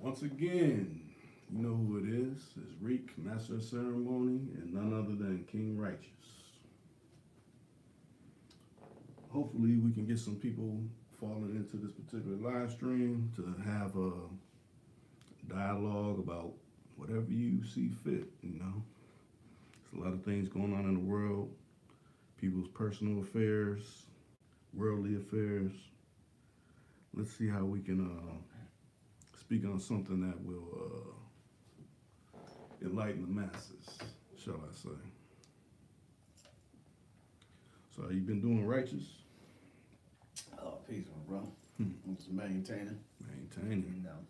Once again, you know who it is. It's Reek, Master of Ceremony, and none other than King Rychus. Hopefully, we can get some people falling into this particular live stream to have a dialogue about whatever you see fit. There's a lot of things going on in the world, people's personal affairs, worldly affairs. Let's see how we can speak on something that will enlighten the masses, shall I say. So, how you been doing, Righteous? Oh, peace, my bro. I'm just maintaining. Maintaining. You know.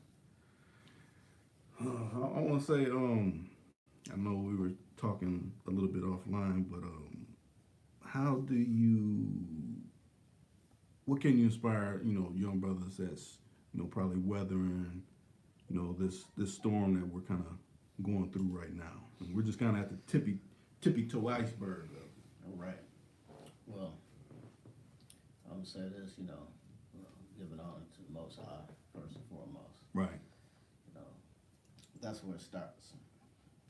I want to say, I know we were talking a little bit offline, but what can you inspire, young brothers that's, probably weathering, this storm that we're kind of going through right now? And we're just kind of at the tippy toe iceberg of it. All right. Well, I'm gonna say this. Giving honor to the Most High first and foremost. Right. You know, that's where it starts.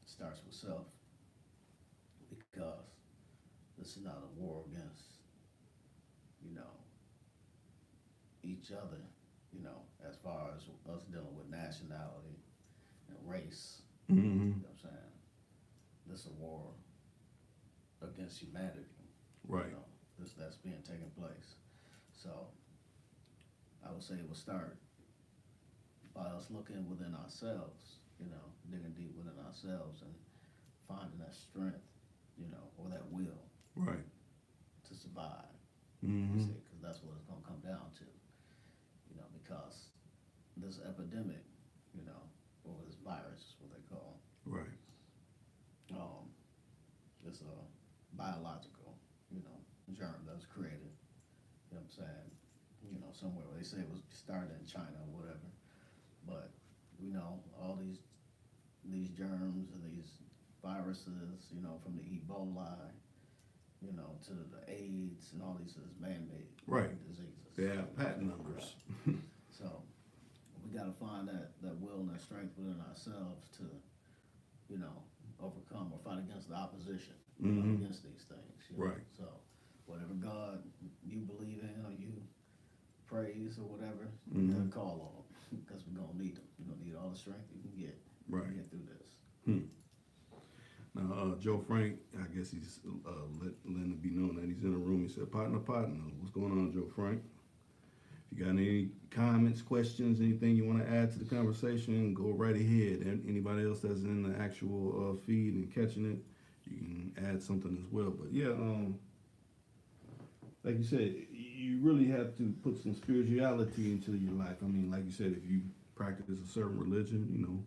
It starts with self, because this is not a war against, each other. As far as us dealing with nationality and race. Mm-hmm. You know what I'm saying? This is a war against humanity. Right. That's being taken place. So I would say it will start by us looking within ourselves, digging deep within ourselves and finding that strength, or that will Right. to survive. Mm-hmm. Because that's what it's gonna come down to. Because this epidemic, or this virus, what they call, Right. it's a biological, germ that was created. You know what I'm saying? Somewhere they say it was started in China or whatever. But we know all these germs and these viruses, from the Ebola, to the AIDS and all these is man-made Right. diseases. They have patent numbers. So we got to find that will and that strength within ourselves to, overcome or fight against the opposition, Mm-hmm. against these things. Right. So whatever God you believe in or you praise or whatever, you Mm-hmm. gotta call on them, because we're gonna need them. You're gonna need all the strength you can get Right. to get through this. Now, Joe Frank, I guess he's letting it be known that he's in the room. He said, partner. What's going on, Joe Frank? If you got any comments, questions, anything you want to add to the conversation, go right ahead. And anybody else that's in the actual feed and catching it, you can add something as well. But yeah, like you said, you really have to put some spirituality into your life. I mean, like you said, if you practice a certain religion,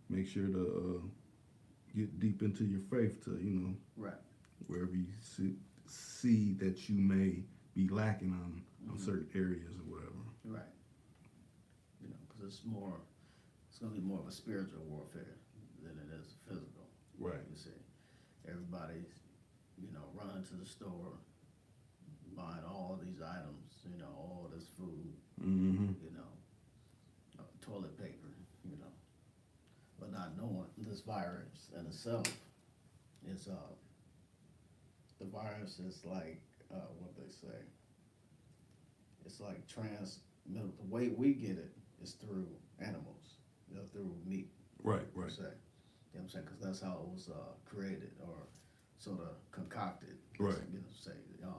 make sure to get deep into your faith to, Right. wherever you see that you may be lacking on certain areas or whatever. Right. Because it's going to be more of a spiritual warfare than it is physical. Right. You see, everybody's, running to the store, buying all these items, all this food, Mm-hmm. toilet paper, but not knowing this virus in itself is, the virus is like, what they say, it's like transmitted. The way we get it is through animals, through meat. Right. Per se. You know what I'm saying? Because that's how it was created or sort of concocted. Right.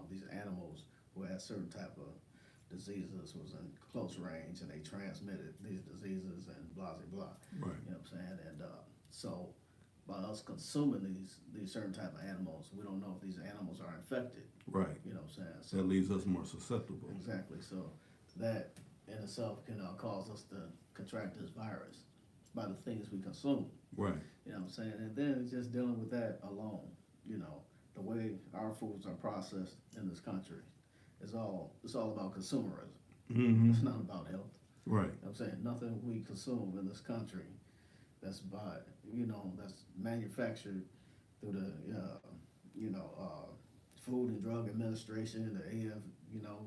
These animals who had certain type of diseases was in close range and they transmitted these diseases and blah, blah, blah. Right. You know what I'm saying? And so by us consuming these certain type of animals, we don't know if these animals are infected. Right. You know what I'm saying? So that leaves us more susceptible. Exactly. So that in itself can cause us to contract this virus by the things we consume. Right. You know what I'm saying? And then it's just dealing with that alone. The way our foods are processed in this country, it's all about consumerism. Mm-hmm. It's not about health. Right. You know what I'm saying? Nothing we consume in this country that's that's manufactured through the Food and Drug Administration, the AF,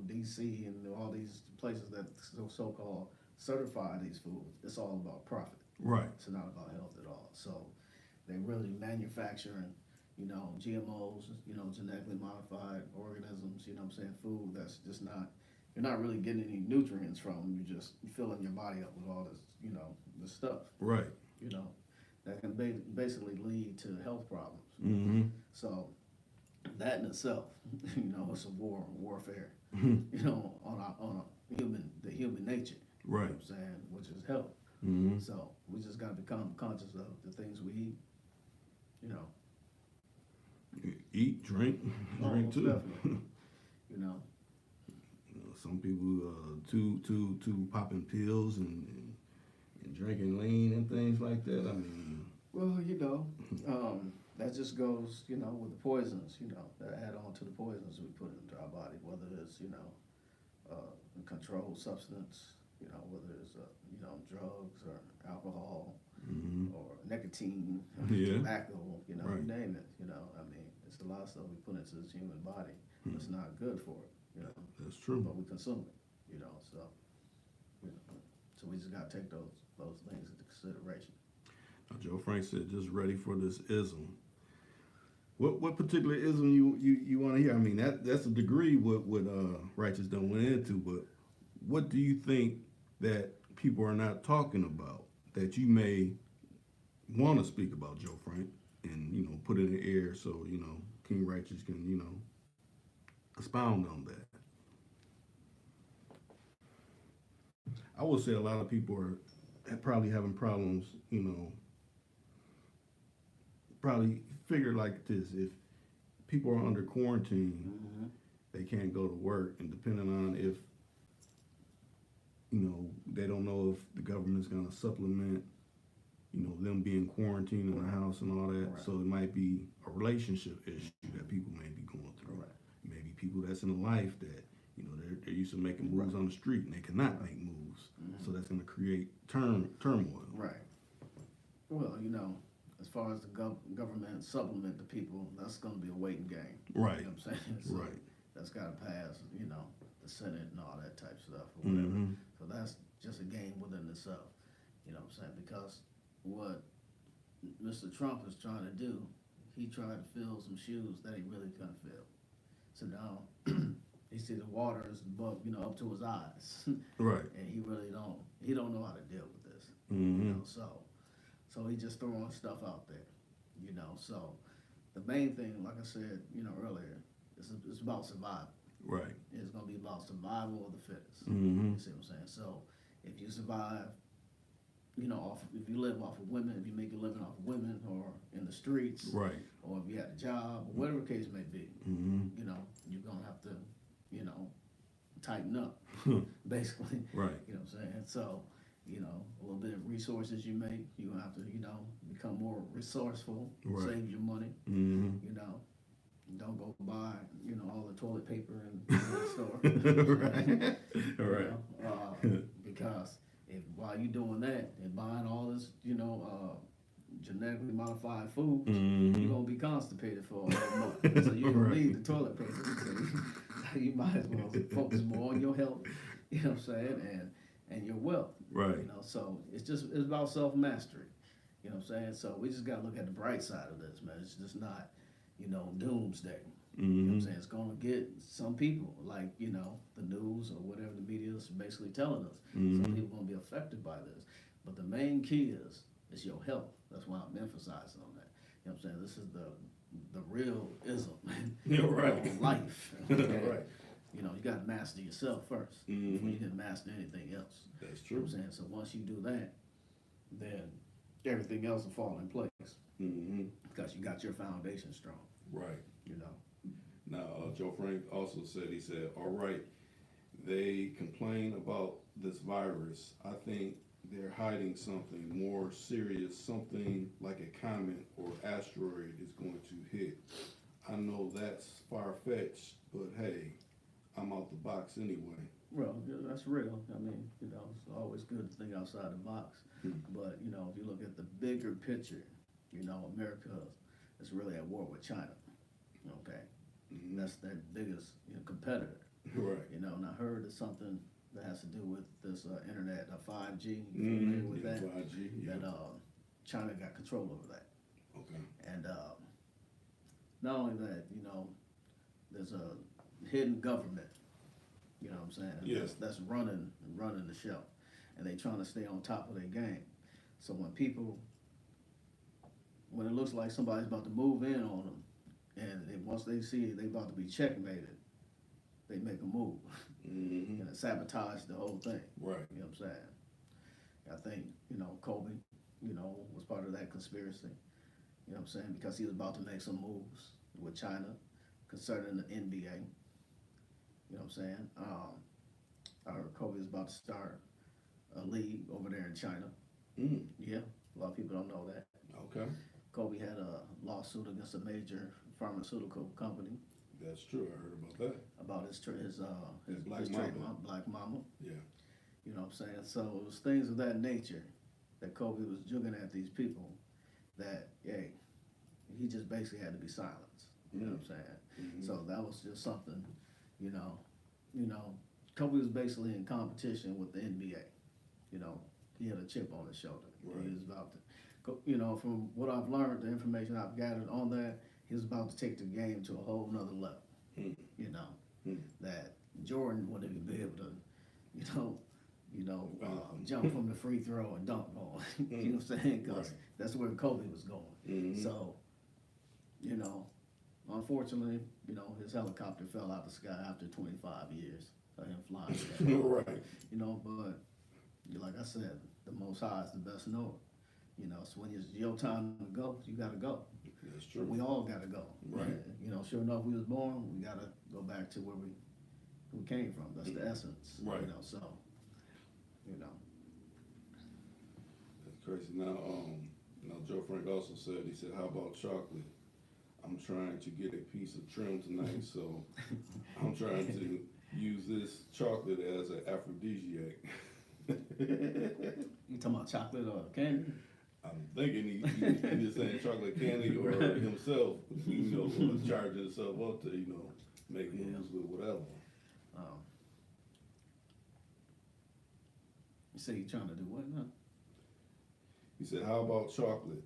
DC, and all these places that so-called certify these foods, it's all about profit. Right. It's not about health at all. So they really manufacturing, GMOs, genetically modified organisms, food that's just not, you're not really getting any nutrients from. You're just filling your body up with all this, this stuff, Right. that can basically lead to health problems. Mm-hmm. So that in itself, it's a warfare, on the human nature. Right. You know what I'm saying, which is health. Mm-hmm. So we just got to become conscious of the things we eat. Eat, drink Most too. definitely. Some people too popping pills and drinking lean and things like that. I mean, Well, that just goes, with the poisons, that add on to the poisons we put into our body, whether it's, a controlled substance, whether it's, drugs or alcohol mm-hmm. or nicotine, Yeah. tobacco, Right. you name it, it's a lot of stuff we put into this human body that's not good for it, That's true. but we consume it, so, so we just gotta take those things into consideration. Now, Joe Frank said, just ready for this ism. What particular ism you want to hear? I mean, that's a degree what Rychus done went into, but what do you think that people are not talking about that you may want to speak about, Joe Frank, and put it in the air so King Rychus can expound on that? I would say a lot of people are probably having problems, probably figure like this: if people are under quarantine, Mm-hmm. they can't go to work, and depending on if they don't know if the government's going to supplement them being quarantined in the house and all that. Right. So it might be a relationship issue that people may be going through. Right. Maybe people that's in a life that they're used to making moves on the street and they cannot make moves. Mm-hmm. So that's going to create turmoil. Right. Well, as far as the government supplement the people, that's going to be a waiting game. Right. You know what I'm saying? So Right. that's got to pass, the Senate and all that type of stuff or whatever. Mm-hmm. So that's just a game within itself. You know what I'm saying? Because what Mr. Trump is trying to do, he tried to fill some shoes that he really couldn't fill. So now he see the water is above, up to his eyes. Right. And he really don't know how to deal with this. Mm-hmm. So he just throwing stuff out there, so the main thing, like I said, earlier, it's about survival. Right. It's going to be about survival of the fittest. Mm-hmm. You see what I'm saying? So if you survive, if you live off of women, if you make your living off of women or in the streets, Right. or if you had a job, or whatever the case may be, Mm-hmm. you're going to have to, tighten up, basically. Right. You know what I'm saying? So, a little bit of resources you make, you're going to have to, become more resourceful, Right. save your money, Mm-hmm. don't go buy, all the toilet paper in the store. Right. Right. Because while you're doing that and buying all this, genetically modified food, Mm-hmm. you're going to be constipated for a whole month. So you're going Right. to need the toilet paper. So you might as well focus more on your health, you know what I'm saying, and your wealth. Right. So it's about self-mastery. You know what I'm saying? So we just got to look at the bright side of this, man. It's just not, doomsday. You know what I'm Mm-hmm. saying? It's going to get some people, like, the news or whatever the media is basically telling us. Mm-hmm. Some people are going to be affected by this. But the main key is your health. That's why I'm emphasizing on that. You know what I'm saying? This is the real ism. Yeah, right. Of life. Right. You got to master yourself first Mm-hmm. before you can master anything else. That's You know true. what I'm saying? So once you do that, then everything else will fall in place Mm-hmm. because you got your foundation strong. Right. Now, Joe Frank also said, all right, they complain about this virus. I think they're hiding something more serious, something like a comet or asteroid is going to hit. I know that's far-fetched, but hey, I'm out the box anyway. well, that's real. I mean, it's always good to think outside the box. Mhm. But, if you look at the bigger picture, America is really at war with China. Okay? Mhm. That's their biggest competitor. Right. And I heard of something that has to do with this internet, 5G. You familiar with Yeah, that? 5G, yeah. That China got control over that. Okay. And not only that, you know, there's a hidden government. You know what I'm saying? Yeah. That's running the show, and they trying to stay on top of their game. So when it looks like somebody's about to move in on them, and once they see they about to be checkmated, they make a move and sabotage the whole thing. Right. You know what I'm saying? I think, you know, Kobe, you know, was part of that conspiracy. You know what I'm saying? Because he was about to make some moves with China concerning the NBA. You know what I'm saying? I heard Kobe was about to start a league over there in China. Yeah, a lot of people don't know that. Okay. Kobe had a lawsuit against a major pharmaceutical company That's true. I heard about that. about his Black trademark, Mamba. Black Mama. Yeah. You know what I'm saying? So it was things of that nature that Kobe was jugging at these people that, hey, he just basically had to be silenced. You know what I'm saying? So that was just something, you know, Kobe was basically in competition with the NBA. You know, he had a chip on his shoulder. Right. He was about to go, you know, from what I've learned, the information I've gathered on that, he was about to take the game to a whole nother level. You know, that Jordan wouldn't even be able to, jump from the free throw and dunk on. You know what I'm saying? Because that's where Kobe was going. So, you know, unfortunately, you know, his helicopter fell out the sky after 25 years of him flying. Right. You know, but like I said, the Most High is the best knower. You know, so when it's your time to go, you got to go. That's true. We all got to go. Right. And, you know, sure enough, we was born. We got to go back to where we came from. That's the essence. Right. You know, so, you know. That's crazy. Now Joe Frank also said, he said, how about chocolate? I'm trying to get a piece of trim tonight, so I'm trying to use this chocolate as an aphrodisiac. You talking about chocolate or candy? I'm thinking he just saying chocolate candy or himself, you know, charging himself up to, you know, make moves with whatever. You say you trying to do what now? He said, how about chocolate?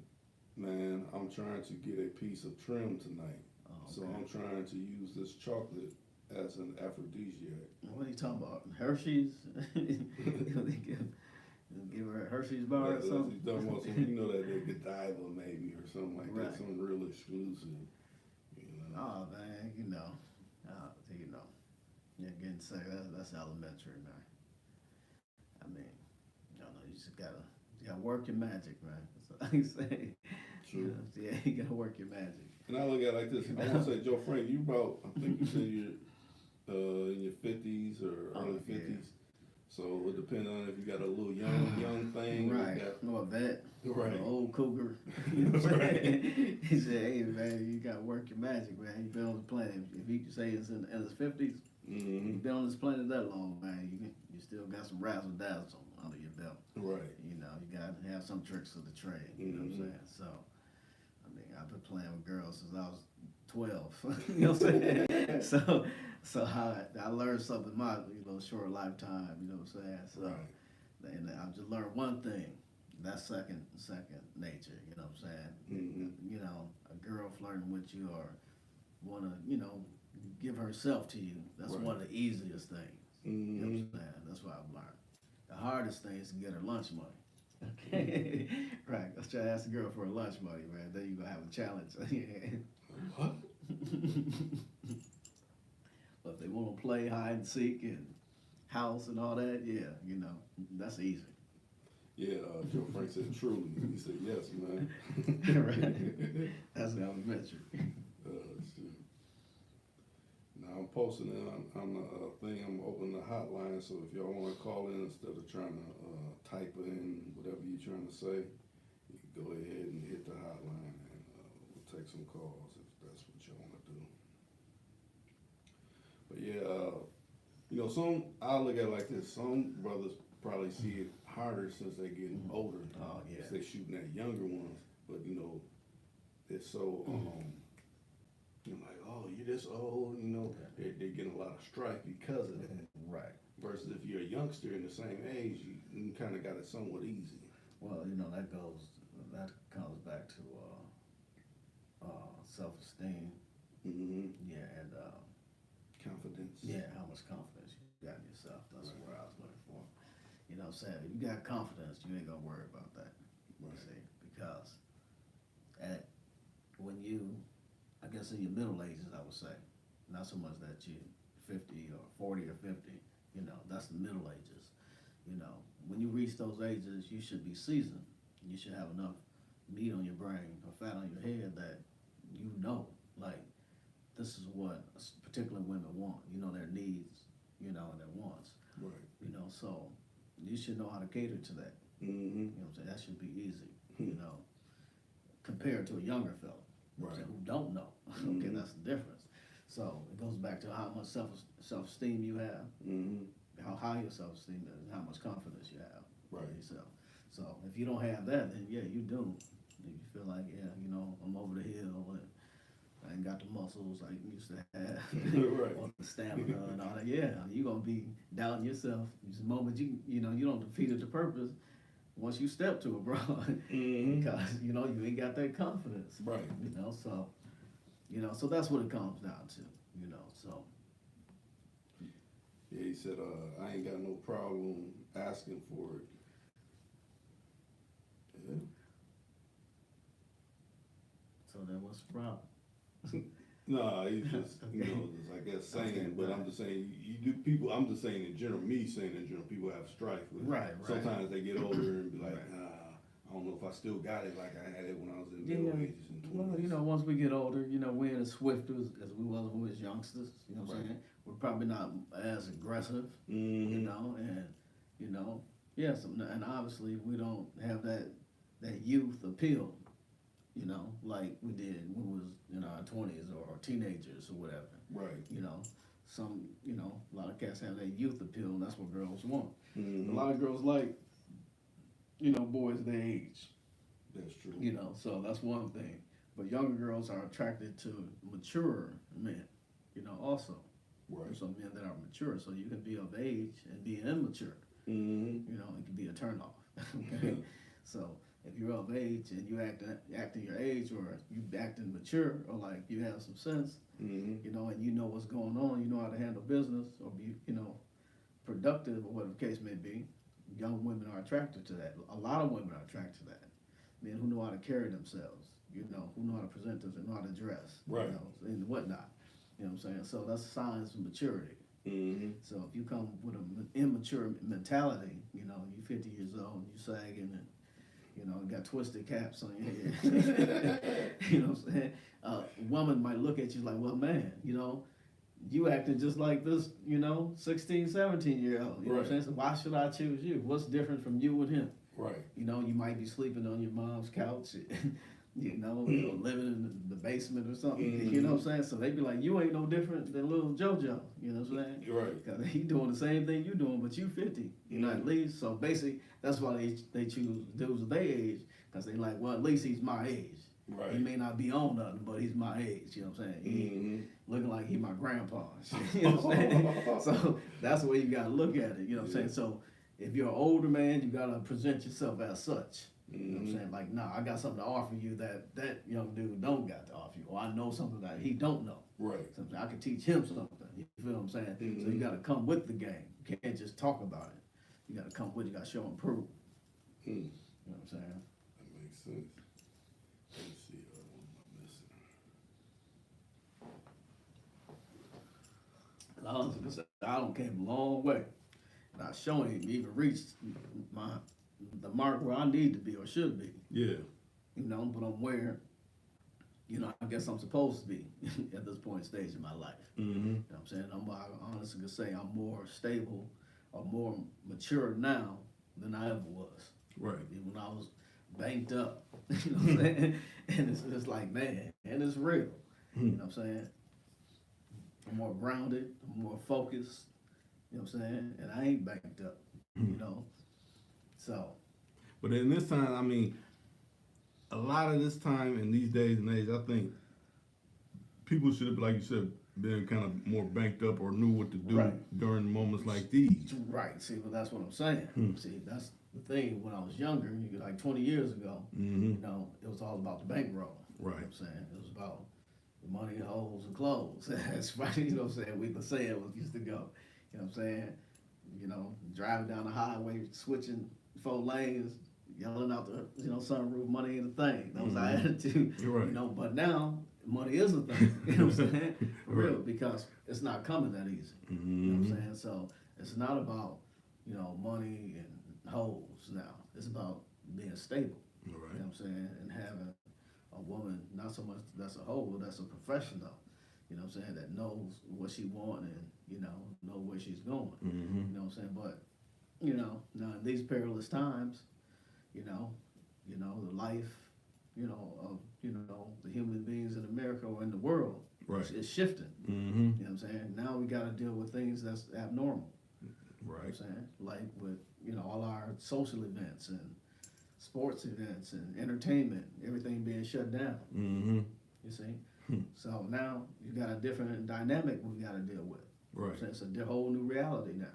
Man, I'm trying to get a piece of trim tonight. So I'm trying to use this chocolate as an aphrodisiac. What are you talking about? Hershey's? Give her a Hershey's bar or something? He's talking about some, you know, that Godiva maybe or something like that, something real exclusive. You know? Oh man, you know. Yeah, getting sick, that's elementary, man. I mean, you just gotta work your magic, man. That's all I say. True. Yeah, you gotta work your magic. And I look at it like this. I want to say, Joe Frank, you about, I think you said you're in your 50s or early 50s. So it depends on if you got a little young thing. Right. Or a vet. Right. Or an old cougar. You know what I'm saying? He said, hey, man, you got to work your magic, man. You've been on the planet. If he could say it's in his 50s, you've been on this planet that long, man. You still got some razzle dazzle under your belt. Right. You know, you got to have some tricks of the trade. You know what I'm saying? So, I mean, I've been playing with girls since I was 12. You know what I'm saying? So I learned something in my short lifetime. You know what I'm saying? So, and I just learned one thing. That's second nature. You know what I'm saying? You know, a girl flirting with you or want to give herself to you. That's one of the easiest things. You know what I'm saying? That's what I've learned. The hardest thing is to get her lunch money. Okay. Right. Let's try to ask the girl for her lunch money, man. Then you're going to have a challenge. What? But if they want to play hide and seek and house and all that, yeah, that's easy. Yeah, Joe Frank said truly. He said yes, man. Right. That's elementary. Shoot. Now I'm posting it on the thing. I'm opening the hotline, so if y'all want to call in instead of trying to type in whatever you're trying to say, you can go ahead and hit the hotline, and we'll take some calls if that's what you want to do. But yeah, some I look at it like this. Some brothers probably see it harder since they're getting older. Oh yeah. They're shooting at younger ones, but they're so like, oh, you're this old, they're getting a lot of strife because of that. Right. Versus if you're a youngster in the same age, you kind of got it somewhat easy. Well, that comes back to self-esteem. Mm-hmm. Yeah, and Confidence. yeah, how much confidence you got in yourself. That's Right. what I was looking for. You know what I'm saying? If you got confidence, you ain't gonna worry about that. You Right. see, because when you, I guess in your middle ages, I would say, not so much that you 50 or 40 or 50, that's the middle ages. When you reach those ages, you should be seasoned. You should have enough meat on your brain or fat on your head that like, this is what particular women want, their needs, and their wants, Right. so you should know how to cater to that. Mm-hmm. You know what I'm saying? That should be easy, compared to a younger fella, Right. who don't know. Okay, Mhm. that's the difference. So it goes back to how much self-esteem you have, Mm-hmm. how high your self-esteem is, and how much confidence you have Right. in yourself. So if you don't have that, then yeah, you doomed. If you feel like, I'm over the hill and I ain't got the muscles like you used to have, Right. or the stamina and all that, yeah, you're gonna be doubting yourself. The moment you don't defeated the purpose once you step to it, bro. Mm-hmm. Because you ain't got that confidence. Right. So that's what it comes down to. So Yeah, he said, I ain't got no problem asking for it. Yeah. so then what's the problem? No, he's just, just, I guess saying, Okay, but right. I'm just saying, you do people, I'm just saying in general, me saying in general, people have strife with it. Right. Sometimes they get older and be like, Right. I don't know if I still got it like I had it when I was in Yeah, middle ages and 20s. well, once we get older, we ain't as swift as we was when we was youngsters. You know what I'm Right. saying? We're probably not as aggressive. Mm-hmm. Yes, and obviously we don't have that youth appeal. Like we did when we was in our 20s or teenagers or whatever. Right. A lot of cats have that youth appeal, and that's what girls want. Mm-hmm. A lot of girls like, boys their age. That's true. So that's one thing. But younger girls are attracted to mature men, also. Right. So men that are mature, so you can be of age and be immature. Mm-hmm. It can be a turnoff. Okay. So if you're of age and you acting your age, or you acting mature, or like you have some sense, Mm-hmm. and you know what's going on, you know how to handle business, or be, productive, or whatever the case may be, young women are attracted to that. A lot of women are attracted to that. Men who know how to carry themselves, who know how to present themselves, know how to dress, Right. And whatnot. You know what I'm saying? So that's signs of maturity. Mm-hmm. So if you come with an immature mentality, you 50 years old, you sagging and, got twisted caps on your head. You know what I'm saying? A woman might look at you like, well, man, you acting just like this, 16, 17-year-old. You know what I'm saying? So why should I choose you? What's different from you and him? Right. You might be sleeping on your mom's couch, living in the basement or something. Mm-hmm. You know what I'm saying? So they be like, you ain't no different than little JoJo. You know what I'm saying? Right. Because he doing the same thing you doing, but you 50. At least. So basically, that's why they choose dudes of their age, because they like, well, at least he's my age. Right. He may not be on nothing, but he's my age. You know what I'm saying? He ain't looking like he my grandpa. You know what I'm saying? So that's the way you got to look at it. You know what I'm saying? So if you're an older man, you got to present yourself as such. You know what I'm saying? Like, nah, I got something to offer you that young dude don't got to offer you. Or I know something that he don't know. Right. Something I can teach him something. You feel what I'm saying? Mm-hmm. So you got to come with the game. You can't just talk about it. You got to come with it. You got to show and prove. Mm. You know what I'm saying? That makes sense. Let's see, what am I missing? I don't came a long way. And I sure ain't even reached the mark where I need to be or should be. Yeah. But I'm where, I guess I'm supposed to be at this point stage in my life. Mm-hmm. You know what I'm saying? I honestly could say I'm more stable or more mature now than I ever was. Right. When I was banked up, you know what I'm saying? And it's like, man, and it's real. Mm-hmm. You know what I'm saying? I'm more grounded, I'm more focused, you know what I'm saying? And I ain't banked up, So. But in this time, I mean, a lot of this time in these days and age, I think people should have, like you said, been kind of more banked up or knew what to do Right. during moments like these. Right. See, well, that's what I'm saying. Hmm. See, that's the thing. When I was younger, like 20 years ago, Mm-hmm. it was all about the bankroll. You know Right. what I'm saying? It was about the money, hoes, and clothes. That's right. You know what I'm saying? We the saying was used to go. You know what I'm saying? Driving down the highway, switching 4 lanes, yelling out the sunroof, money ain't a thing. That was our attitude. You're right. But now money is a thing. You know what I'm saying? For real, Right. because it's not coming that easy. You know what I'm saying? So it's not about money and hoes now. It's about being stable. All You know right. what I'm saying? And having a woman, not so much that's a hoe, that's a professional. You know what I'm saying? That knows what she wants and know where she's going. Mm-hmm. You know what I'm saying? But now in these perilous times, the life, of the human beings in America or in the world, Right. is shifting. Mm-hmm. You know what I'm saying? Now we got to deal with things that's abnormal. You know what Right. I'm saying? Like with all our social events and sports events and entertainment, everything being shut down. Mm-hmm. You see? So now you got a different dynamic we got to deal with. Right. So it's a whole new reality now.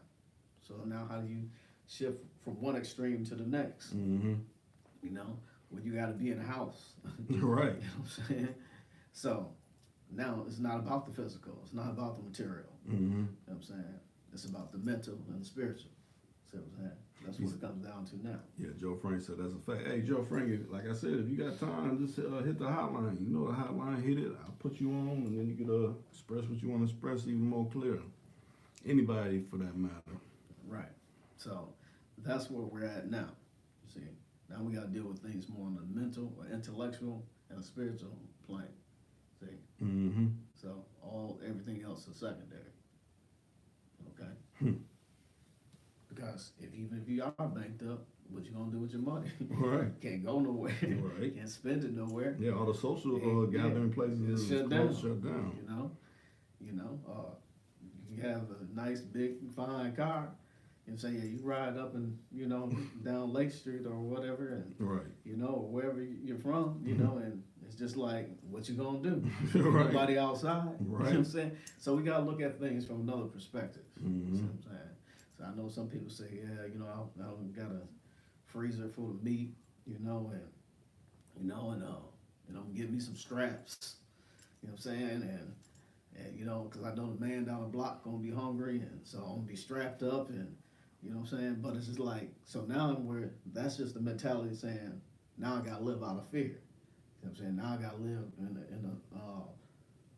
So now how do you shift from one extreme to the next? Mm-hmm. When you got to be in a house. Right. You know what I'm saying? So now it's not about the physical. It's not about the material. Mm-hmm. You know what I'm saying? It's about the mental and the spiritual. See what I'm saying? That's what it comes down to now. Yeah, Joe Frank said that's a fact. Hey, Joe Frank, like I said, if you got time, just hit the hotline. You know the hotline, hit it. I'll put you on, and then you can express what you want to express even more clear. Anybody for that matter. Right. So that's where we're at now. See, now we got to deal with things more on the mental, or intellectual, and a spiritual plane. See, Mm-hmm. so everything else is secondary. Okay. Because even if you are banked up, what you gonna do with your money? Right. Can't go nowhere. Right. Can't spend it nowhere. Yeah, all the social Yeah, gathering places it's is shut closed, down. shut down. You have a nice big fine car, and say you ride up and down Lake Street or whatever, and Right. or wherever you're from, and it's just like what you gonna do? Right. Nobody outside. Right. You know what I'm saying? So we gotta look at things from another perspective. Mm-hmm. You know what I'm saying? So I know some people say, yeah, I got a freezer full of meat, give me some straps. You know what I'm saying? And because I know the man down the block gonna be hungry, and so I'm gonna be strapped up, and you know what I'm saying. But it's just like, so now that's just the mentality saying, now I gotta live out of fear. You know what I'm saying? Now I gotta live in a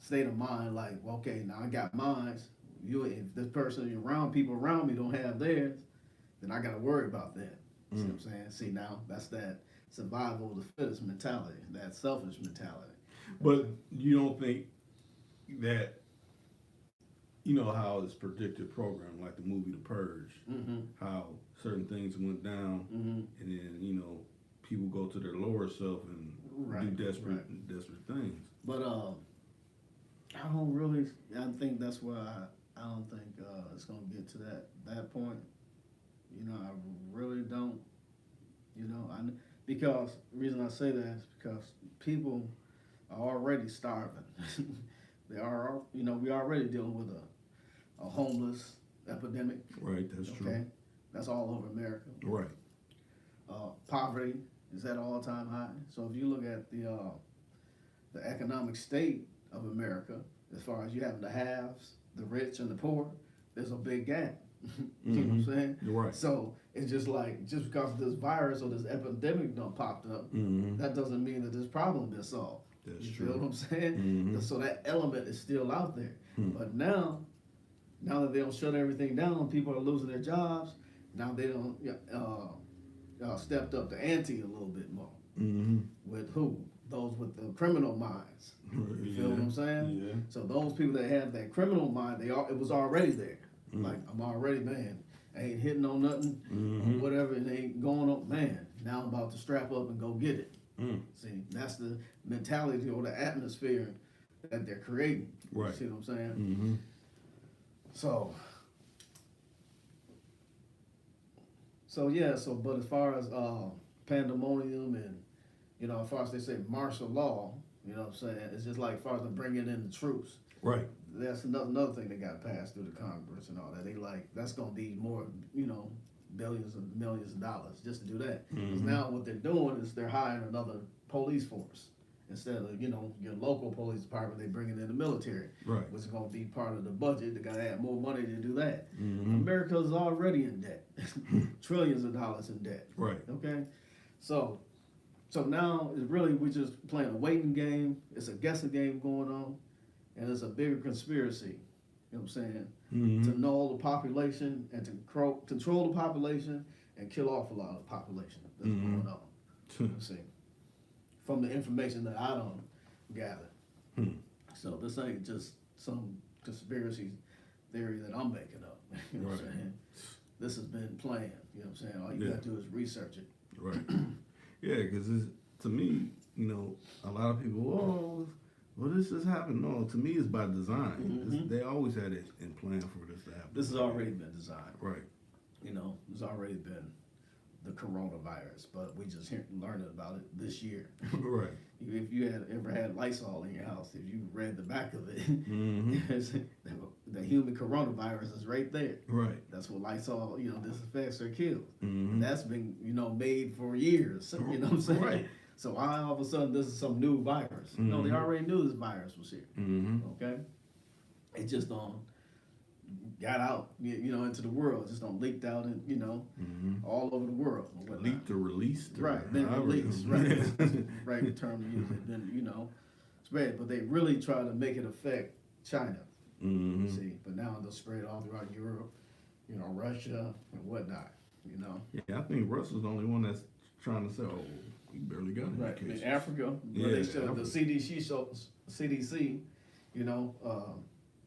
state of mind like, well, okay, now I got mine. If this person people around me don't have theirs, then I gotta worry about that. See what I'm saying? See, now that's that survival of the fittest mentality, that selfish mentality. But you don't think that, how it's predicted program, like the movie The Purge, Mm-hmm. how certain things went down, Mm-hmm. and then, people go to their lower self and Right, do desperate right. desperate things. But I don't really. I think that's why I don't think it's gonna get to that point. I really don't. Because the reason I say that is because people are already starving. They are. We already dealing with a homeless epidemic. Right, that's Okay, true. that's all over America. Right. Poverty is at all time high. So if you look at the economic state of America, as far as you have the haves, the rich, and the poor, there's a big gap. You know what I'm saying? You're right. So it's just because this virus or this epidemic done popped up, Mm-hmm. that doesn't mean that this problem is solved. That's You true. feel what I'm saying? Mm-hmm. So that element is still out there. Hmm. But now that they don't shut everything down, people are losing their jobs. Now they don't stepped up the ante a little bit more. Mm-hmm. With who? Those with the criminal minds. You feel what I'm saying? Yeah. So those people that have that criminal mind, it was already there. Mm. Like, I'm already, man, I ain't hitting on nothing, Mm-hmm. or whatever, it ain't going on, man. Now I'm about to strap up and go get it. Mm. See, that's the mentality or the atmosphere that they're creating. Right. You see what I'm saying? Mm-hmm. So yeah, but as far as pandemonium and as far as they say martial law, you know what I'm saying, it's just like as far as them bringing in the troops. Right. that's another thing that got passed through the Congress and all that. They like that's gonna be more, billions and millions of dollars just to do that. Because now what they're doing is they're hiring another police force instead of your local police department. They bringing in the military, Right. which is gonna be part of the budget. They gotta add more money to do that. Mm-hmm. America's already in debt, trillions of dollars in debt. Right. Okay, so now it's really we're just playing a waiting game. It's a guessing game going on, and it's a bigger conspiracy. You know what I'm saying? Mm-hmm. To know the population and to control the population and kill off a lot of the population that's going on. See, from the information that I don't gather. So this ain't just some conspiracy theory that I'm making up. You know what I'm saying? This has been planned. You know what I'm saying? All you gotta do is research it. Right. Yeah, because to me, a lot of people, well, this just happened. No, to me, it's by design. They always had it in plan for this to happen. This has already been designed. Right. There's already been the coronavirus, but we just learned about it this year. Right. If you had ever had Lysol in your house, if you read the back of it, the human coronavirus is right there. Right. That's what Lysol, disinfects or kills. Mm-hmm. That's been, made for years. You know what I'm saying? Right. So why all of a sudden this is some new virus? No, they already knew this virus was here. Okay? It just got out, into the world. Just leaked out and, all over the world. Leaked or released. Right, been released. Right. That's the right term to use. It been, spread. But they really try to make it affect China. See, but now they'll spread all throughout Europe, Russia and whatnot, Yeah, I think Russell's the only one that's trying to say, oh, we barely got any cases. In Africa, they showed the CDC,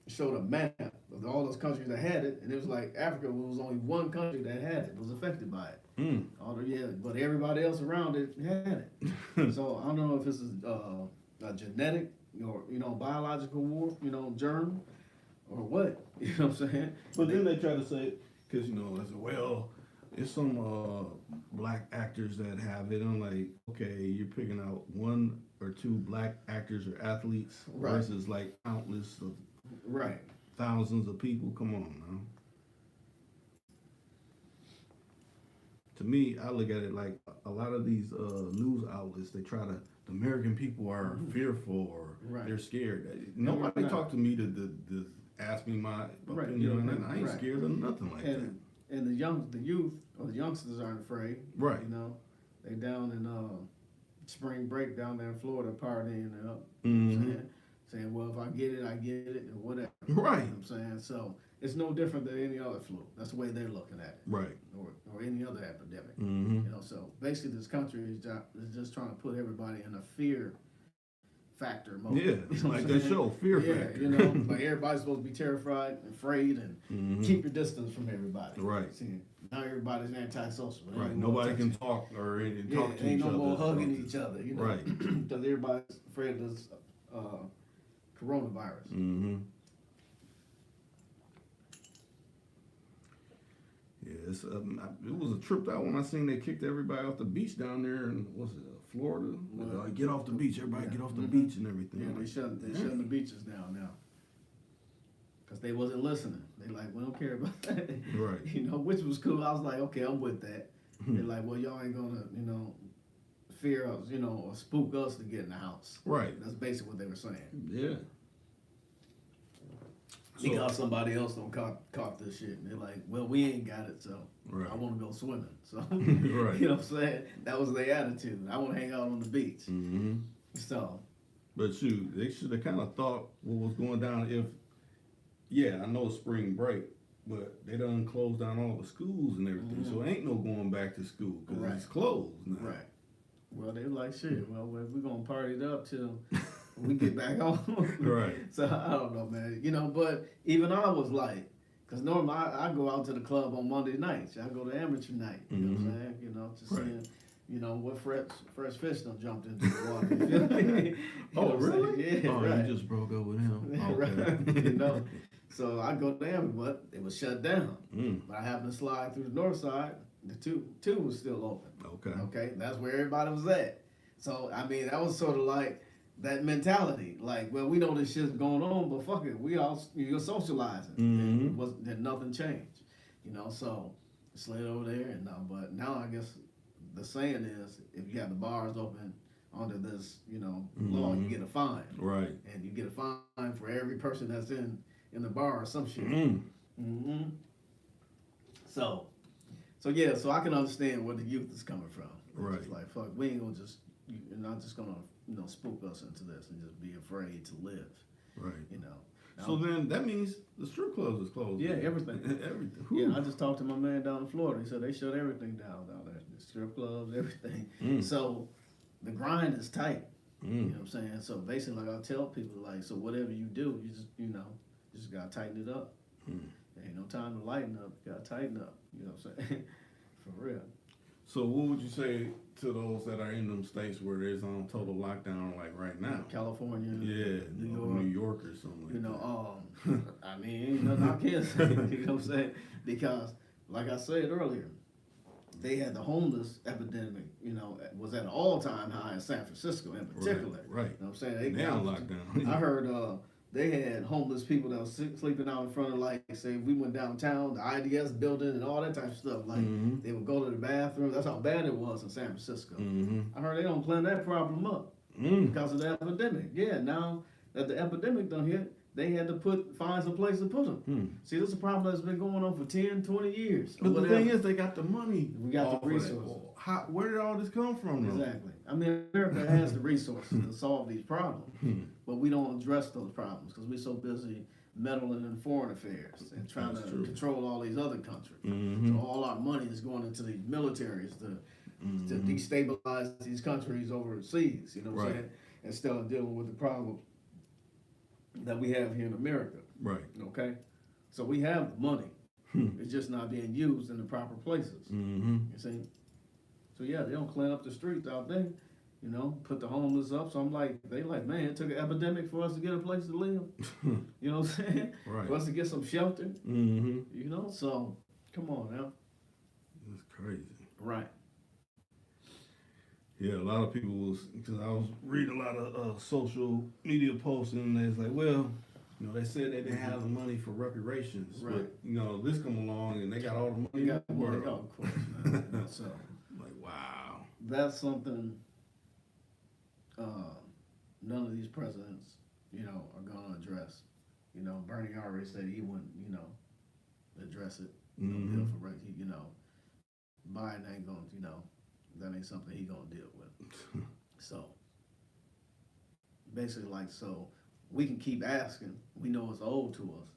showed a map of all those countries that had it, and it was like Africa was only one country that had it, was affected by it. But everybody else around it had it. So I don't know if this is a genetic or biological war, germ, or what. You know what I'm saying? But then they try to say, because they say, well, it's some black actors that have it. I'm like, okay, you're picking out one or two black actors or athletes versus like countless of thousands of people. Come on now. To me, I look at it like a lot of these news outlets, they try to, the American people are fearful or they're scared. Nobody talked to me to ask me my opinion on that. I ain't scared of nothing like that. And the youth or the youngsters aren't afraid. Right. They down in spring break down there in Florida partying and up. Saying, well, if I get it, or whatever. Right. You know what I'm saying? So it's no different than any other flu. That's the way they're looking at it. Right. Or any other epidemic. So basically this country is just trying to put everybody in a fear factor mode. Yeah, it's like that show, Fear Factor. Like everybody's supposed to be terrified, afraid, and keep your distance from everybody. Right. See, now everybody's antisocial. Right. Nobody can talk or talk to each ain't other. no more hugging each other. Right. Because everybody's afraid of this coronavirus. Yeah, it was a trip out when I seen they kicked everybody off the beach down there in Florida. Get off the beach, everybody get off the beach and everything. Yeah, they shutting the beaches down now. Because they wasn't listening. They like, we don't care about that. Right. Which was cool. I was like, okay, I'm with that. They're like, well, y'all ain't gonna, fear us, or spook us to get in the house. Right. That's basically what they were saying. Yeah. Because somebody else don't caught this shit. And they're like, well, we ain't got it, so I want to go swimming. So, right. You know what I'm saying? That was their attitude. I want to hang out on the beach. So. But shoot, they should have kind of thought what was going down if, I know it's spring break, but they done closed down all the schools and everything. So ain't no going back to school because it's closed now. Right. Well, they like, shit, well, we're going to party it up till we get back home. Right. So I don't know, man. But even I was like, because normally I go out to the club on Monday nights. I go to amateur night. You know what I'm saying? Just seeing, what fresh fish done jumped into the water. You feel me? Oh, really? Yeah. Oh, right. you just broke up with him. Okay. Right. So I go to amateur, but it was shut down. But I happened to slide through the north side. The two was still open. Okay. That's where everybody was at. So, I mean, that was sort of like, that mentality. Like, well, we know this shit's going on, but fuck it, you're socializing. Mm-hmm. Did nothing change, So slid over there, and but now I guess the saying is, if you have the bars open under this, law, you get a fine, Right. and you get a fine for every person that's in the bar or some shit. Mm-hmm. So yeah, so I can understand where the youth is coming from. Right. It's like, fuck, we ain't gonna you're not just gonna, spook us into this and just be afraid to live. Right. Now, So then that means the strip clubs is closed. Yeah, everything. Everything. Yeah, I just talked to my man down in Florida. He said they shut everything down there. The strip clubs, everything. So the grind is tight. You know what I'm saying? So basically, like I tell people, like, so whatever you do, you just, you just gotta tighten it up. There ain't no time to lighten up. You gotta tighten up. You know what I'm saying? For real. So what would you say to those that are in them states where there's on total lockdown, like right now? California, Yeah, New York or something like that. I mean, ain't nothing I can say. You know what I'm saying? Because, like I said earlier, they had the homeless epidemic, was at an all-time high in San Francisco in particular. Right. You know what I'm saying? They on lockdown. I heard they had homeless people that was sleeping out in front of, like, say, we went downtown, the IDS building and all that type of stuff. Like, they would go to the bathroom. That's how bad it was in San Francisco. I heard they don't clean that problem up because of the epidemic. Yeah, now that the epidemic done hit, they had to find some place to put them. See, this is a problem that's been going on for 10, 20 years. But the thing is, they got the money. We got the resources. Where did all this come from? Though? Exactly. I mean, America has the resources to solve these problems, but we don't address those problems because we're so busy meddling in foreign affairs and trying to control all these other countries. So all our money is going into these militaries to destabilize these countries overseas. You know what I'm saying? Instead of dealing with the problem that we have here in America. Right. Okay? So we have the money. It's just not being used in the proper places. You see? So yeah, they don't clean up the streets out there, put the homeless up. So I'm like, man, it took an epidemic for us to get a place to live. You know what I'm saying? Right. For us to get some shelter. So come on now. That's crazy. Right. Yeah, a lot of people because I was reading a lot of social media posts, and it's like, well, they said they didn't have the money for reparations, right. But this come along and they got all the money in the world. Of course, man. So, like, wow, that's something none of these presidents, are gonna address. Bernie already said he wouldn't, address it. Bill for Biden ain't gonna, that ain't something he gonna deal with. So basically, we can keep asking. We know it's owed to us,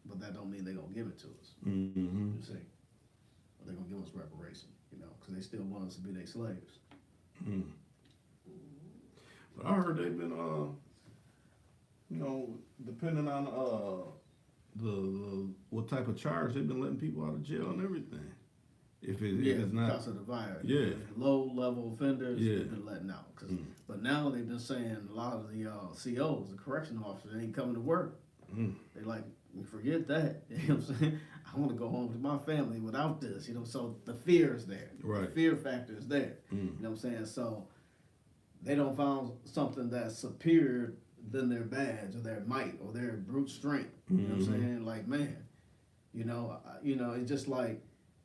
but that don't mean they gonna give it to us. You see, or they gonna give us reparation, because they still want us to be their slaves. But I heard they've been, depending on the what type of charge, they've been letting people out of jail and everything. If it's not because of the virus, low-level offenders, they've been letting out. But now they've been saying a lot of the COs, the correctional officers, ain't coming to work. They like, forget that. You know what I'm saying? I want to go home to my family without this. So the fear is there. Right. The fear factor is there. You know what I'm saying? So they don't found something that's superior than their badge or their might or their brute strength. You know what I'm saying? Like, man, it's just like,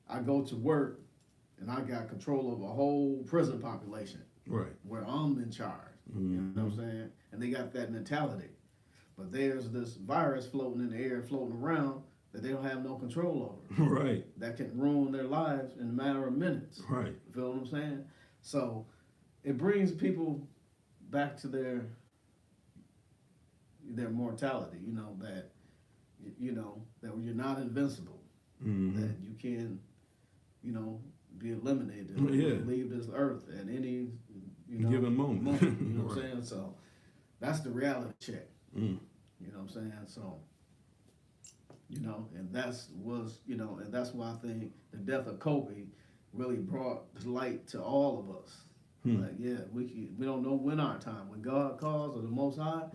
I go to work and I got control of a whole prison population. Right. Where I'm in charge. You know what I'm saying? And they got that mentality. But there's this virus floating in the air, floating around, that they don't have no control over. Right. That can ruin their lives in a matter of minutes. Right. You feel what I'm saying? So it brings people back to their mortality, that you're not invincible. That you can be eliminated and leave this earth at any given moment. You know what I'm saying? So that's the reality check. You know what I'm saying? So and that's why I think the death of Kobe really brought light to all of us. Like, we don't know when our time, when God calls or the Most High,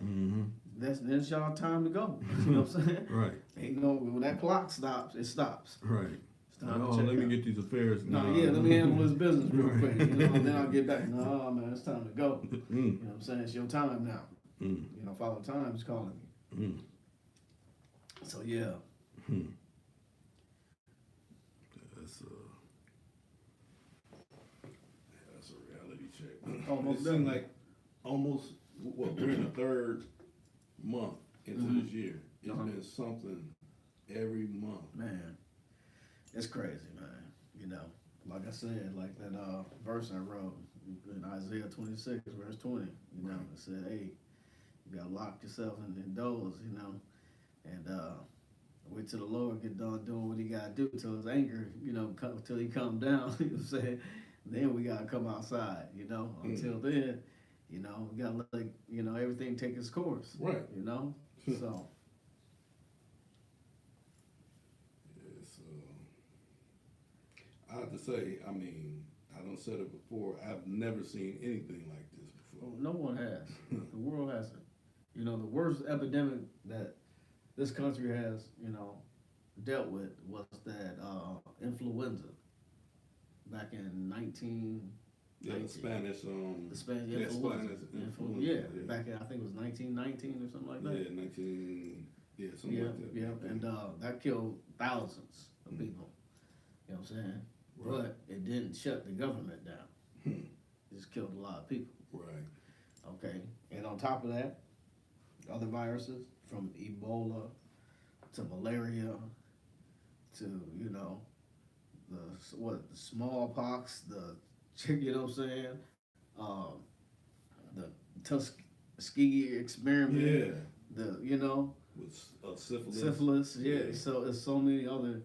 that's y'all time to go. You know what I'm saying? Right. Ain't when that clock stops, it stops. Right. It's time Oh, to check let me out. get these affairs. No, yeah, let me handle this business real Right. quick, you know, and then I'll get back. No, man, it's time to go. You Mm, know what I'm saying? It's your time now. mm, You know, Father Time is calling you. mm, So yeah, mm. That's a reality check. Almost It done. seems like almost what we're in the third month into Mhm. this year. It's Uh-huh. been something every month. man, it's crazy, man. You know, like I said, like that verse I wrote in Isaiah 26, verse 20. You know, Right. it said, "Hey, you gotta lock yourself indoors." You know, and wait till the Lord get done doing what He gotta do till His anger, you know, till He come down. You know what I'm saying? Then we gotta come outside. You know, until then, you know, we gotta let everything take its course. Right. You know, so. It's, I have to say, I mean, I done said it before, I've never seen anything like this before. Well, no one has. The world hasn't. You know, the worst epidemic that this country has, you know, dealt with was that influenza back in 19. Yeah, the Spanish, The Spanish yeah, influenza. Spanish influenza, Yeah, yeah. back in, I think it was 1919 or something like that. yeah, 19, yeah, something Yeah, like that. yeah, and that killed thousands of people. You know what I'm saying? Right. But it didn't shut the government down. Hmm. It just killed a lot of people. Right. Okay, and on top of that, other viruses from Ebola to malaria to the smallpox, the you know what I'm saying, the Tuskegee experiment, Yeah. with With syphilis. syphilis, yeah. Yeah. So it's so many other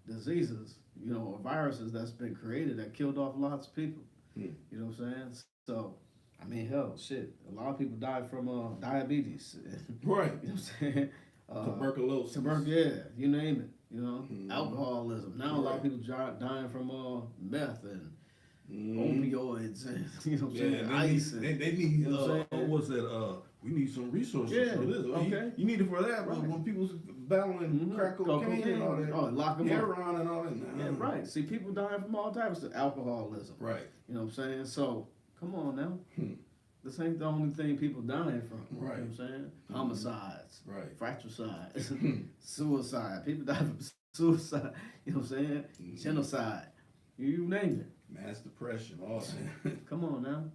diseases, or viruses that's been created that killed off lots of people. Hmm. You know what I'm saying? So, I mean, hell, shit. A lot of people die from diabetes. Right. You know what I'm saying? Tuberculosis. Yeah, you name it. You know, Mhm. alcoholism. Now a lot of Right. people dying from meth and Mhm. opioids and you know what I'm Yeah, saying, they ice. need, And, they need you know what I'm saying? what's that, we need some resources Yeah, for this. okay. You need it for that, but Right. when people's battling Mhm. crack cocaine and all that, lock them up. heroin and all that. Nah. Yeah, right. See, people dying from all types of alcoholism. Right. You know what I'm saying? So, come on now. Hmm. This ain't the only thing people dying from. Right. You know what I'm saying? Homicides, Right. fratricides, suicide. People die from suicide. You know what I'm saying? Mhm. Genocide. You name it. Mass depression, all that. Come on now.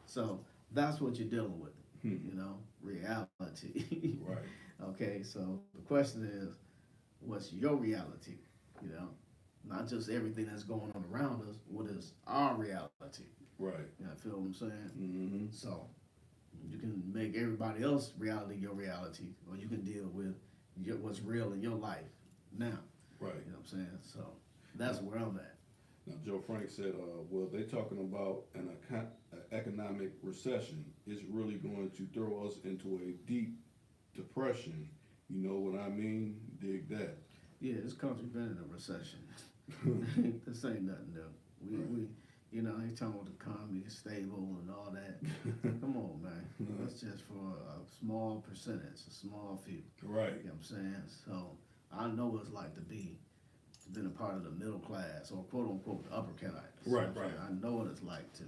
So that's what you're dealing with. Hmm. You know, reality. Right. Okay, so the question is, what's your reality? You know, not just everything that's going on around us. What is our reality? Right. You know, feel what I'm saying? Mm-hmm. So you can make everybody else reality your reality, or you can deal with what's real in your life now. Right. You know what I'm saying? So that's where I'm at. Now, Joe Frank said, well, they're talking about an economic recession. It's really going to throw us into a deep depression. You know what I mean? Dig that. Yeah, this country been in a recession. This ain't nothing new. We they talking about the economy is stable and all that. Come on, man. That's just for a small percentage, a small few. Right. You know what I'm saying? So I know what it's like to been a part of the middle class or quote unquote the upper class. Right, You know what I'm right. saying? I know what it's like to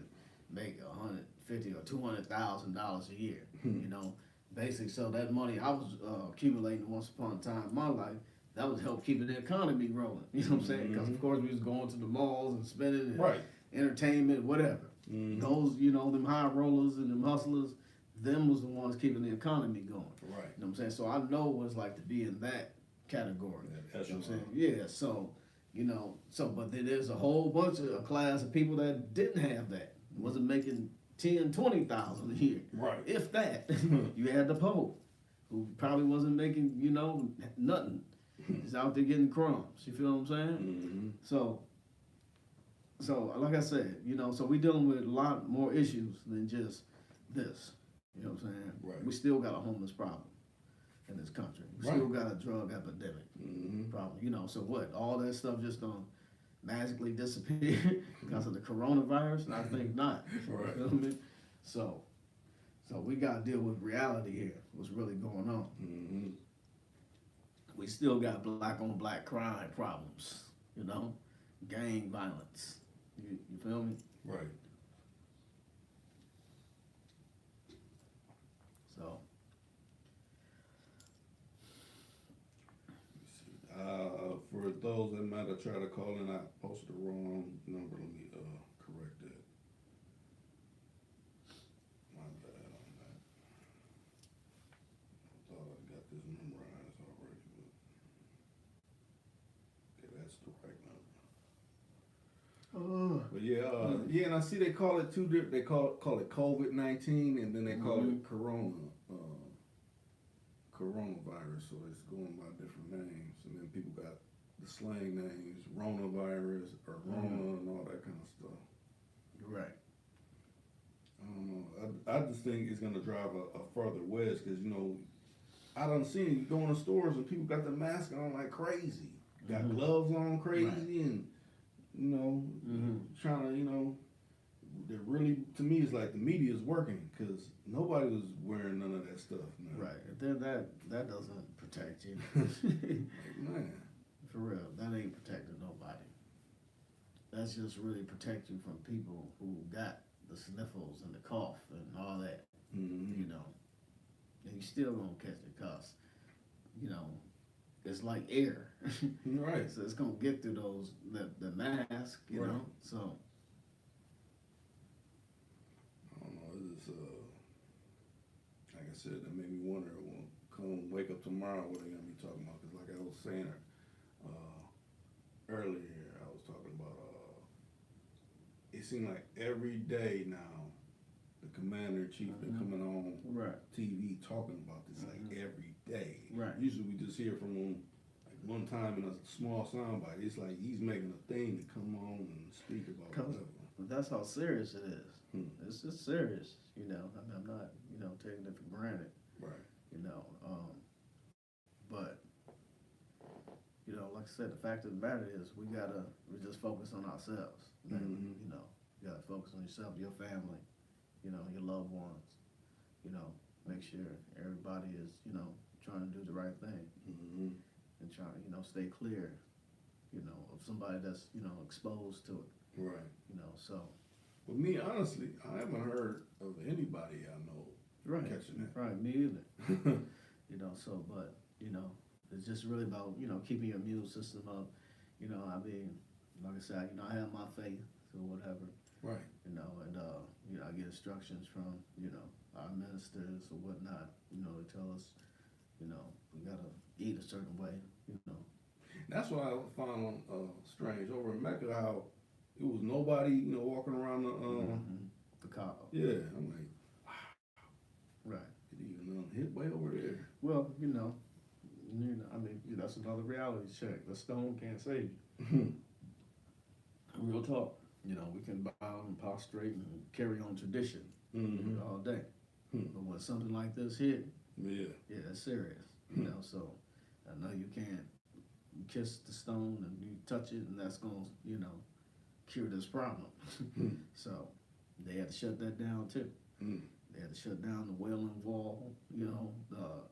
make $150,000 or $200,000 a year. You know, basically, so that money I was accumulating once upon a time in my life, that was help keeping the economy rolling. You know what I'm saying? Because of course we was going to the malls and spending and Right. entertainment, whatever. Mhm. Those, them high rollers and them hustlers, them was the ones keeping the economy going. Right. You know what I'm saying? So I know what it's like to be in that category. That's You know what I'm right. saying? Yeah, but then there's a whole bunch of a class of people that didn't have that. Wasn't making 10, 20,000 a year. Right. If that. You had the Pope, who probably wasn't making, nothing. He's out there getting crumbs. You feel what I'm saying? Mm-hmm. So like I said, so we dealing with a lot more issues than just this. You know what I'm saying? Right. We still got a homeless problem in this country. We still got a drug epidemic problem. So what? All that stuff just don't magically disappear because of the coronavirus? I think not. Right. You know what I mean? So we got to deal with reality here. What's really going on? Mm-hmm. We still got black on black crime problems. gang violence. You feel me? Right. So For those that might have tried to call in, I posted the wrong number. Let me correct that. My bad on that. I thought I got this memorized already, but okay, that's the right number. But yeah, and I see they call it two different. They call it COVID-19, and then they call it coronavirus. So it's going by different names, and then people got the slang names, Ronavirus or Rona and all that kind of stuff. right. I don't know. I just think it's gonna drive a further wedge because I done seen you go in the stores and people got the mask on like crazy, got gloves on crazy, and trying to they're really, to me, it's like the media is working because nobody was wearing none of that stuff. Man. Right. Then that doesn't protect you. Like, man. For real, that ain't protecting nobody. That's just really protect you from people who got the sniffles and the cough and all that. Mm-hmm. And you still gonna catch it because, it's like air. Right. So it's gonna get through the mask, you Right. know. So I don't know. It's like I said, that made me wonder. When come wake up tomorrow, what they gonna be talking about? Because like I was saying earlier, I was talking about. It seemed like every day now, the commander in chief been coming on right. TV talking about this like every day. Right. Usually we just hear from him like one time in a small soundbite. It's like he's making a thing to come on and speak about whatever. But that's how serious it is. It's just serious, I mean, I'm not, taking it for granted. Right. But like I said, the fact of the matter is we just focus on ourselves. You gotta focus on yourself, your family, your loved ones. Make sure everybody is, trying to do the right thing. And trying, stay clear, of somebody that's, exposed to it. Right. So. But me, honestly, I haven't heard of anybody I know catching that. Right, me either. But it's just really about, keeping your immune system up. I mean, like I said, I have my faith or whatever. Right. And I get instructions from, our ministers or whatnot, they tell us, we gotta eat a certain way, That's what I found strange over in Mecca, how it was nobody, walking around the car. Yeah, I'm like, wow. Right. It even hit way over there. Well, I mean, that's another reality check. The stone can't save you. Real talk. We can bow and prostrate and carry on tradition all day. But when something like this hit, it's serious. So I know you can't kiss the stone and you touch it and that's gonna, cure this problem. So they had to shut that down too. They had to shut down the Wailing Wall, the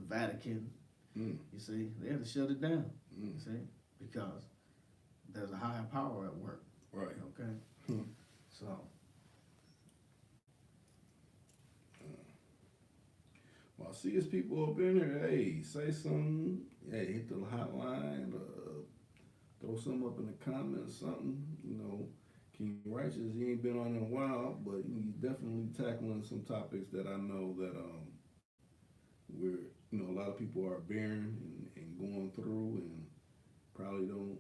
Vatican. You see, they had to shut it down. You see, because there's a higher power at work. Right. Okay. So. Well, I see his people up in here. Hey, say something. Hey, hit the hotline. Throw something up in the comments, something. King Rychus, he ain't been on in a while, but he's definitely tackling some topics that I know that we're, a lot of people are bearing and going through and probably don't,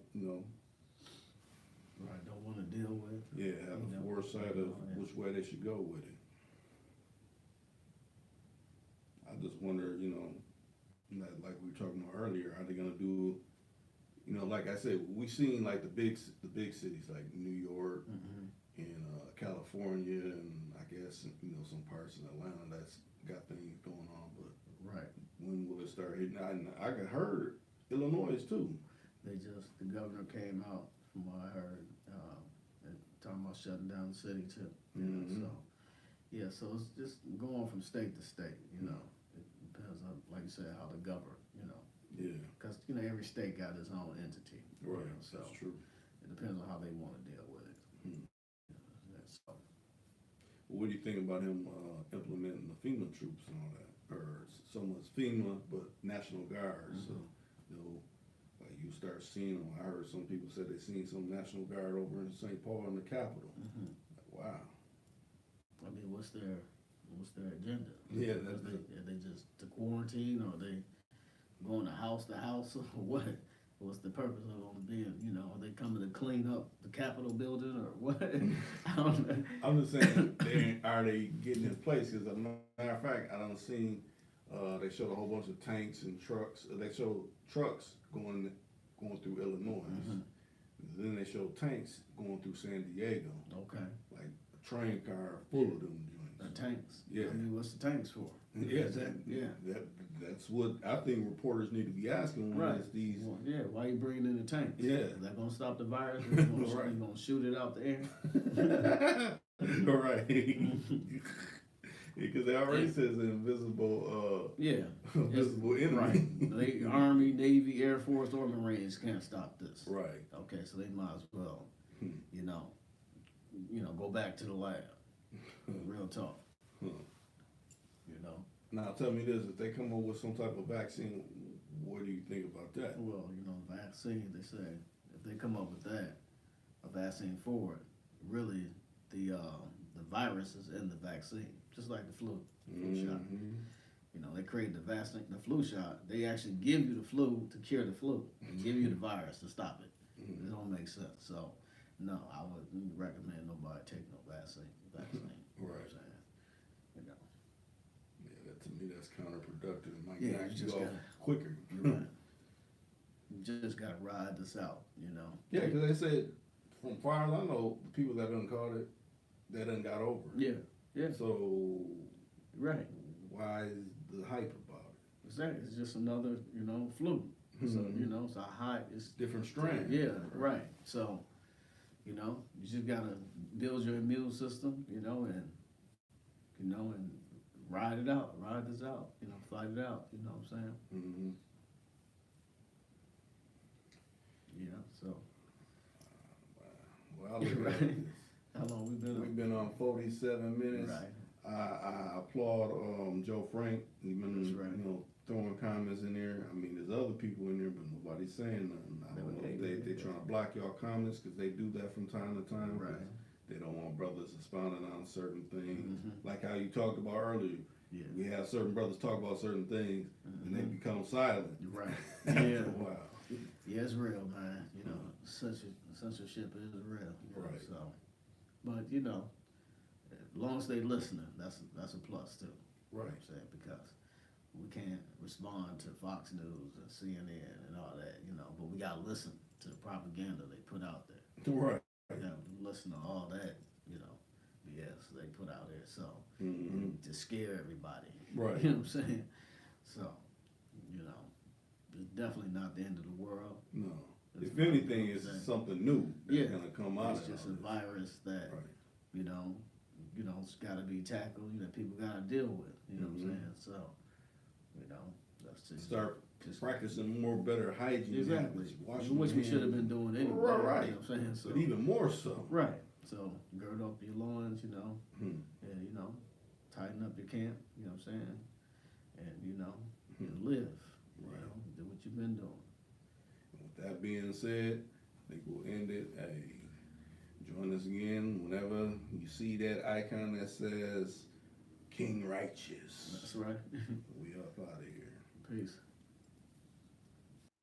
Right, don't want to deal with. Yeah, have a foresight of which way they should go with it. I just wonder, like we were talking about earlier, are they gonna do, like I said, we seen like the big cities like New York and California, and I guess some parts in Atlanta that's got things going on. But right, when will it start hitting? I heard Illinois too. The governor came out from what I heard, and talking about shutting down the city too. So it's just going from state to state. It depends on, like you said, how to govern. Yeah. Because every state got its own entity. Right. So that's true. It depends on how they want to deal with it. Hmm. So, What do you think about him implementing the FEMA troops and all that? Or so much FEMA, but National Guard. So, you know, like you start seeing them. I heard some people said they seen some National Guard over in St. Paul in the Capitol. Like, wow. I mean, what's their agenda? Yeah, Are they just to quarantine, or are they going to house, or what? What's the purpose of them being? You know, are they coming to clean up the Capitol building, or what? I don't know. I'm just saying, are they getting in place? Because as a matter of fact, I done seen, they showed a whole bunch of tanks and trucks. They showed trucks going through Illinois. Then they showed tanks going through San Diego. Okay. Like a train car full of them joints. Tanks. Yeah. I mean, what's the tanks for? Yeah, Yeah. That's what I think reporters need to be asking when it's these. Well, yeah, why you bringing in the tanks? Yeah. Is that gonna stop the virus? Or you gonna shoot it out the air? Right. Because it already says invisible. Invisible enemy. Right. The Army, Navy, Air Force, or Marines can't stop this. Right. Okay, so they might as well, you know, go back to the lab. Real talk. You know. Now tell me this: if they come up with some type of vaccine, what do you think about that? Well, vaccine. They say if they come up with that, a vaccine for it, really the virus is in the vaccine, just like the flu shot. You know, they created the vaccine, the flu shot. They actually give you the flu to cure the flu, and give you the virus to stop it. It don't make sense. So, no, I wouldn't recommend nobody take no vaccine. Right. You know what I'm saying? You know. Yeah, to me that's counterproductive. It might Yeah, knock you just off gotta- quicker. You're right. You just gotta ride this out. You know. Yeah, because they said, from far as I know, the people that done caught it, they done got over it. Yeah. Yeah. So, Right. why is the hype about it? Exactly. It's just another, flu. So, it's a high. It's Different strain. Yeah. Right. So, you just gotta build your immune system. And ride it out. Ride this out. Fight it out. You know what I'm saying? Mm-hmm. Yeah. So. Well, look Right. at this. How long we been? We've been on 47 minutes. Right. I applaud Joe Frank. He's been, That's right. throwing comments in there. I mean, there's other people in there, but nobody's saying nothing. I don't know if they trying to block y'all comments because they do that from time to time. Right. They don't want brothers expounding on certain things. Mm-hmm. Like how you talked about earlier. Yeah. We have certain brothers talk about certain things and they become silent. Right. After Yeah. a while. Yeah, it's real, man. Censorship is real. Right. So, but as long as they listening, that's a plus too. Right. You know what I'm saying? Because we can't respond to Fox News and CNN and all that, but we gotta listen to the propaganda they put out there. Right. We gotta listen to all that, BS they put out there. So to scare everybody. Right. You know what I'm saying? So, it's definitely not the end of the world. No. It's If not, anything, you know it's what I'm saying? something new that's Yeah. gonna come out It's of just all a this. virus that, Right. it's gotta be tackled, people gotta deal with, you know what I'm Mhm. saying? So, that's just. Start just practicing more better hygiene Exactly. habits, washing Which we should have hands. been doing anyway. Right. You know what I'm saying? So, But even more so. right. So, gird up your loins, Hmm. and, tighten up your camp, you know what I'm saying? And, and live, Right. do what you've been doing. With that being said, I think we'll end it. Hey, join us again whenever you see that icon that says King Rychus. That's right. We up out of here. Peace.